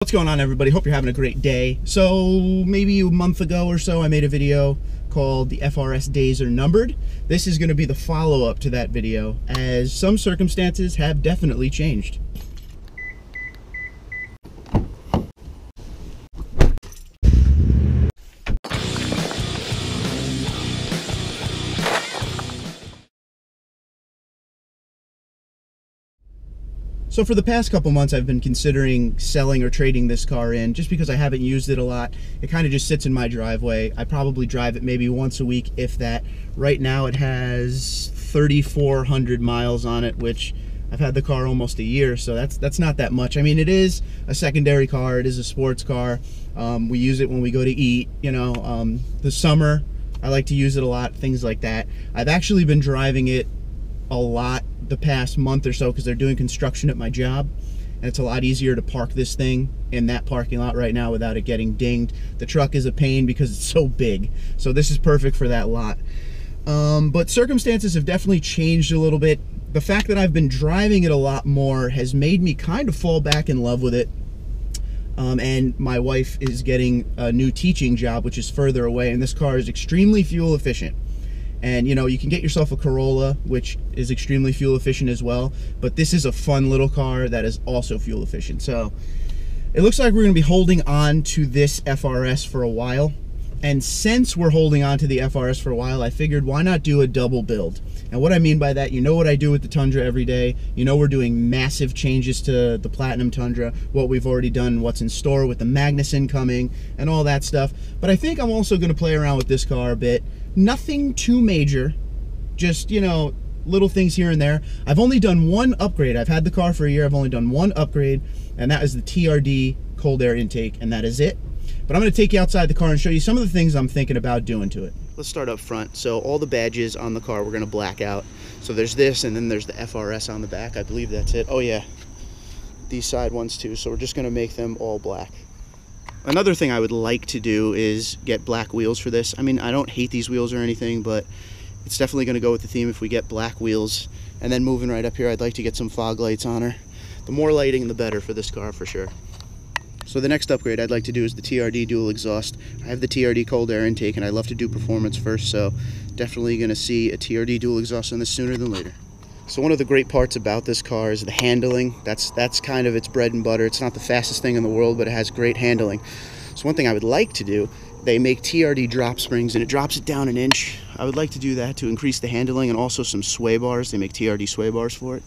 What's going on, everybody? Hope you're having a great day. So maybe a month ago or so I made a video called The FRS Days Are Numbered. This is going to be the follow-up to that video, as some circumstances have definitely changed. So for the past couple months, I've been considering selling or trading this car in, just because I haven't used it a lot. It kind of just sits in my driveway. I probably drive it maybe once a week, if that. Right now it has 3,400 miles on it, which I've had the car almost a year, so that's not that much. I mean, it is a secondary car. It is a sports car. We use it when we go to eat, you know. The summer, I like to use it a lot, things like that. I've actually been driving it a lot the past month or so because they're doing construction at my job, and it's a lot easier to park this thing in that parking lot right now without it getting dinged. The truck is a pain because it's so big, so this is perfect for that lot. But circumstances have definitely changed a little bit. The fact that I've been driving it a lot more has made me kind of fall back in love with it. And my wife is getting a new teaching job, which is further away, and this car is extremely fuel efficient. And you know, you can get yourself a Corolla, which is extremely fuel efficient as well, but this is a fun little car that is also fuel efficient. So it looks like we're going to be holding on to this FRS for a while. And since we're holding on to the FRS for a while, I figured, why not do a double build? And what I mean by that, you know what I do with the Tundra every day. You know, we're doing massive changes to the Platinum Tundra, what we've already done, what's in store with the Magnuson coming, and all that stuff. But I think I'm also going to play around with this car a bit. Nothing too major, just, you know, little things here and there. I've only done one upgrade. I've had the car for a year. I've only done one upgrade, and that is the TRD cold air intake, and that is it. But I'm going to take you outside the car and show you some of the things I'm thinking about doing to it. Let's start up front. So all the badges on the car we're going to black out. So there's this, and then there's the FRS on the back. I believe that's it. Oh yeah, these side ones too. So we're just going to make them all black. Another thing I would like to do is get black wheels for this. I mean, I don't hate these wheels or anything, but it's definitely going to go with the theme if we get black wheels. And then moving right up here, I'd like to get some fog lights on her. The more lighting, the better for this car for sure. So the next upgrade I'd like to do is the TRD dual exhaust. I have the TRD cold air intake, and I love to do performance first, so definitely going to see a TRD dual exhaust on this sooner than later. So one of the great parts about this car is the handling. That's kind of its bread and butter. It's not the fastest thing in the world, but it has great handling. So one thing I would like to do, they make TRD drop springs, and it drops it down an inch. I would like to do that to increase the handling, and also some sway bars. They make TRD sway bars for it.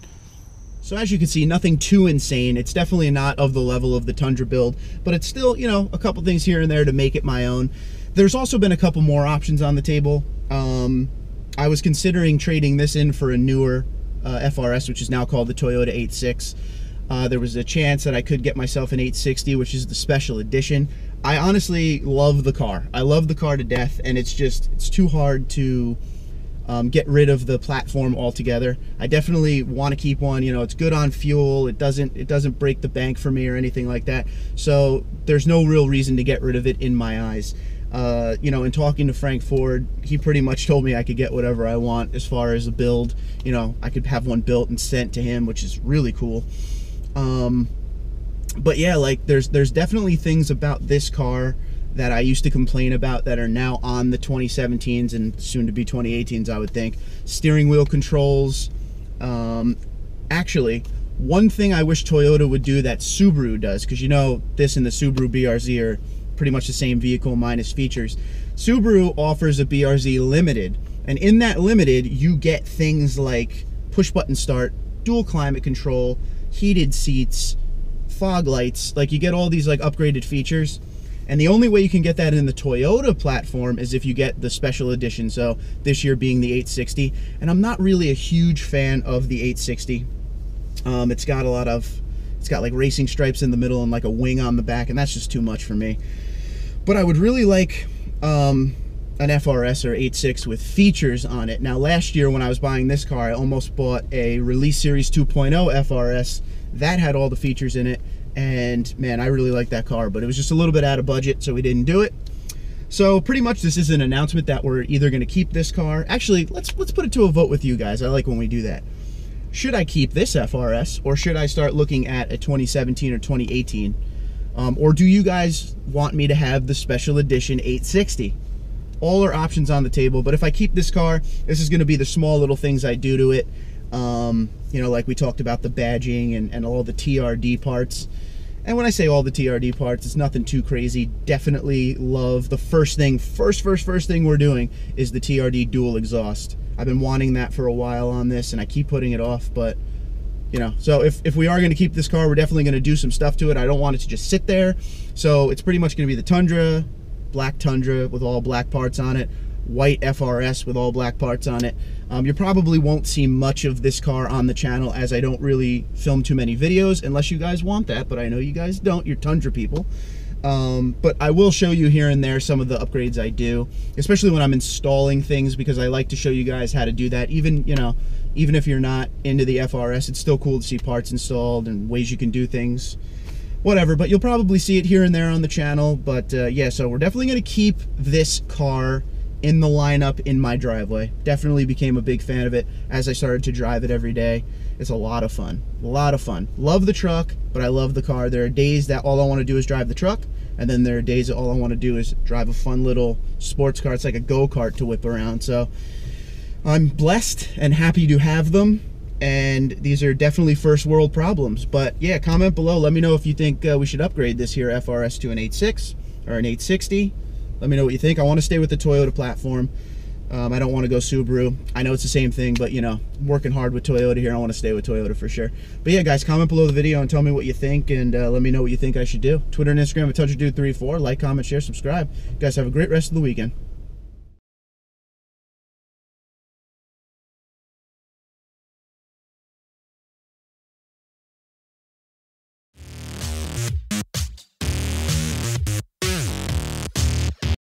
So as you can see, nothing too insane. It's definitely not of the level of the Tundra build, but it's still, you know, a couple things here and there to make it my own. There's also been a couple more options on the table. I was considering trading this in for a newer FRS, which is now called the Toyota 86. There was a chance that I could get myself an 860, which is the special edition. I honestly love the car. I love the car to death, and it's too hard to get rid of the platform altogether. I definitely want to keep one. You know, it's good on fuel. It doesn't break the bank for me or anything like that. So there's no real reason to get rid of it in my eyes. You know, in talking to Frank Ford, he pretty much told me I could get whatever I want as far as a build. You know, I could have one built and sent to him, which is really cool. But yeah, like there's definitely things about this car that I used to complain about that are now on the 2017s and soon to be 2018s, I would think. Steering wheel controls. Actually, one thing I wish Toyota would do that Subaru does, because you know this and the Subaru BRZ are pretty much the same vehicle minus features. Subaru offers a BRZ Limited, and in that Limited you get things like push button start, dual climate control, heated seats, fog lights. Like, you get all these like upgraded features. And the only way you can get that in the Toyota platform is if you get the special edition, so this year being the 860. And I'm not really a huge fan of the 860. It's got like racing stripes in the middle and like a wing on the back, and that's just too much for me. But I would really like an FRS or 86 with features on it. Now, last year when I was buying this car, I almost bought a Release Series 2.0 FRS that had all the features in it. And man, I really like that car, but it was just a little bit out of budget, so we didn't do it. So pretty much this is an announcement that we're either going to keep this car. Actually, let's put it to a vote with you guys. I like when we do that. Should I keep this FRS, or should I start looking at a 2017 or 2018 Or do you guys want me to have the special edition 860? All are options on the table, but if I keep this car, this is going to be the small little things I do to it. You know, like we talked about the badging and all the TRD parts. And when I say all the TRD parts, it's nothing too crazy. Definitely love the first thing we're doing is the TRD dual exhaust. I've been wanting that for a while on this, and I keep putting it off, but you know, so if we are going to keep this car, we're definitely going to do some stuff to it. I don't want it to just sit there. So it's pretty much going to be the Tundra, black Tundra with all black parts on it, white FRS with all black parts on it. You probably won't see much of this car on the channel, as I don't really film too many videos, unless you guys want that, but I know you guys don't. You're Tundra people. But I will show you here and there some of the upgrades I do, especially when I'm installing things, because I like to show you guys how to do that. Even, you know, even if you're not into the FRS, it's still cool to see parts installed and ways you can do things, whatever. But you'll probably see it here and there on the channel. But yeah, so we're definitely going to keep this car in the lineup in my driveway. Definitely became a big fan of it as I started to drive it every day. It's a lot of fun, a lot of fun. Love the truck, but I love the car. There are days that all I want to do is drive the truck, and then there are days that all I want to do is drive a fun little sports car. It's like a go-kart to whip around. So I'm blessed and happy to have them, and these are definitely first world problems. But yeah, comment below. Let me know if you think we should upgrade this here FRS to an 8.6 or an 860. Let me know what you think. I want to stay with the Toyota platform. I don't want to go Subaru. I know it's the same thing, but you know, I'm working hard with Toyota here. I want to stay with Toyota for sure. But yeah, guys, comment below the video and tell me what you think, and let me know what you think I should do. Twitter and Instagram at TundraDude34. Like, comment, share, subscribe. You guys have a great rest of the weekend.